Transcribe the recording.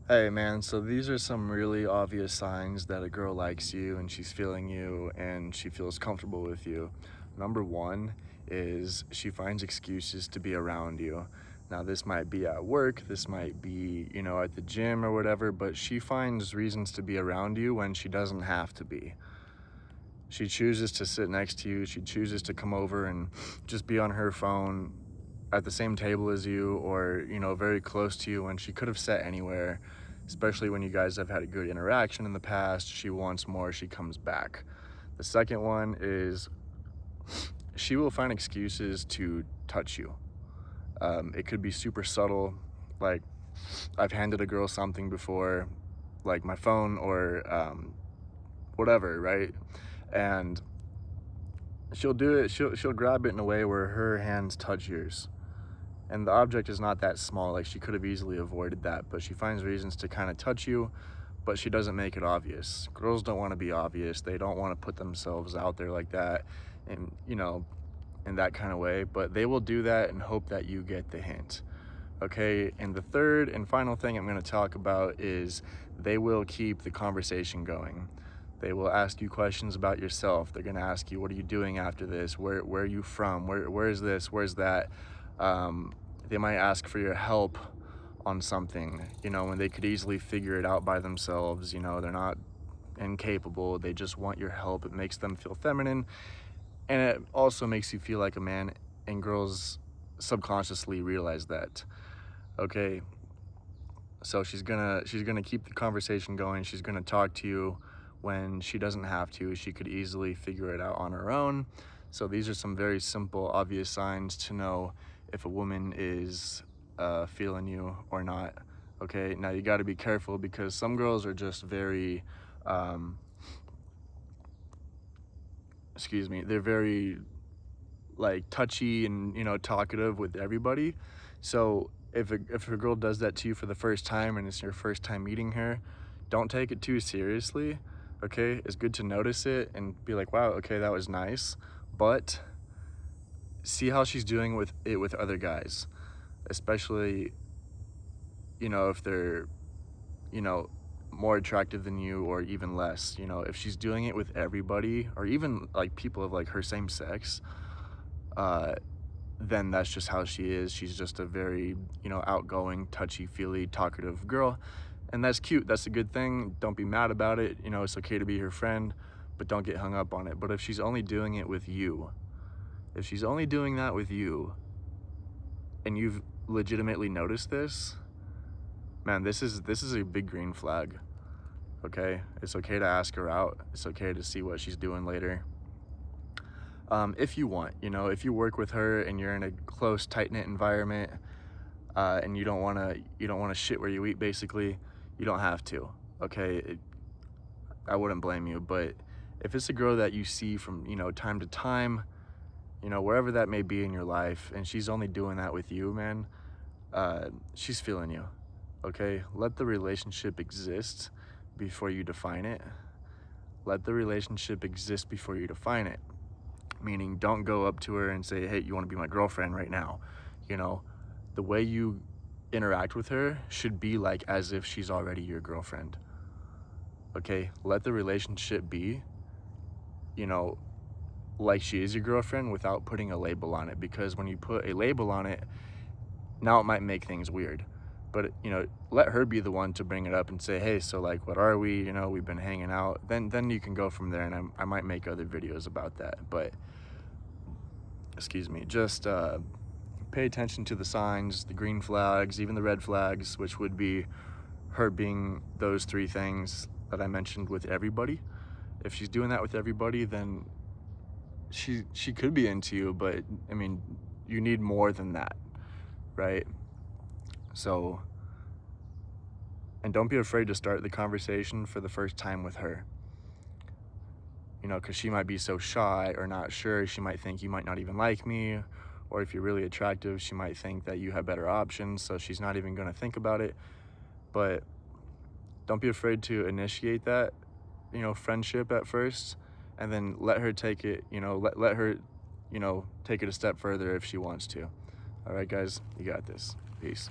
Hey man, so these are some really obvious signs that a girl likes you and she's feeling you and she feels comfortable with you. Number one is she finds excuses to be around you. Now, this might be at work, this might be, at the gym or whatever, but she finds reasons to be around you when she doesn't have to be. She chooses to sit next to you, she chooses to come over and just be on her phone at the same table as you or, very close to you when she could have sat anywhere, especially when you guys have had a good interaction in the past. She wants more, she comes back. The second one is she will find excuses to touch you. It could be super subtle, like I've handed a girl something before, like my phone or whatever, right? And she'll do it, she'll grab it in a way where her hands touch yours, and the object is not that small. Like, she could have easily avoided that, but she finds reasons to kind of touch you, but she doesn't make it obvious. Girls don't want to be obvious, they don't want to put themselves out there like that, and in that kind of way, but they will do that and hope that you get the hint. Okay, and the third and final thing I'm going to talk about is they will keep the conversation going. They will ask you questions about yourself. They're going to ask you, what are you doing after this? Where are you from? Where's this? Where's that? They might ask for your help on something, when they could easily figure it out by themselves. They're not incapable. They just want your help. It makes them feel feminine, and it also makes you feel like a man, and girls subconsciously realize that. Okay, so she's gonna keep the conversation going. She's gonna talk to you when she doesn't have to. She could easily figure it out on her own. So these are some very simple, obvious signs to know if a woman is feeling you or not. Okay, now you got to be careful because some girls are just very um, they're very like touchy and talkative with everybody. So if a girl does that to you for the first time and it's your first time meeting her, don't take it too seriously. Okay, it's good to notice it and be like, wow, okay, that was nice, but see how she's doing with it with other guys, especially if they're you know more attractive than you or even less. If she's doing it with everybody or even like people of like her same sex, uh then that's just how she is. She's just a very, outgoing, touchy-feely, talkative girl. And that's cute. That's a good thing. Don't be mad about it. It's okay to be her friend, but don't get hung up on it. But if she's only doing it with you, if she's only doing that with you, and you've legitimately noticed this, man, this is a big green flag. Okay? It's okay to ask her out. It's okay to see what she's doing later. If you want, if you work with her and you're in a close, tight-knit environment, and you don't want to shit where you eat, basically, you don't have to. Okay, I wouldn't blame you, but if it's a girl that you see from time to time, wherever that may be in your life, and she's only doing that with you, man, she's feeling you. Okay, let the relationship exist before you define it. Let the relationship exist before you define it. Meaning, don't go up to her and say, hey, you want to be my girlfriend right now. You know, the way you interact with her should be like as if she's already your girlfriend. Okay, let the relationship be, you know, like she is your girlfriend without putting a label on it. Because when you put a label on it, now it might make things weird. But, let her be the one to bring it up and say, hey, so like, what are we? We've been hanging out. Then you can go from there, and I might make other videos about that. But, excuse me, just pay attention to the signs, the green flags, even the red flags, which would be her being those three things that I mentioned with everybody. If she's doing that with everybody, then she could be into you, but I mean, you need more than that, right? So, and don't be afraid to start the conversation for the first time with her. Because she might be so shy or not sure. She might think you might not even like me, or if you're really attractive, she might think that you have better options, so she's not even going to think about it. But don't be afraid to initiate that, friendship at first, and then let her take it, let her, take it a step further if she wants to. All right, guys, you got this. Peace.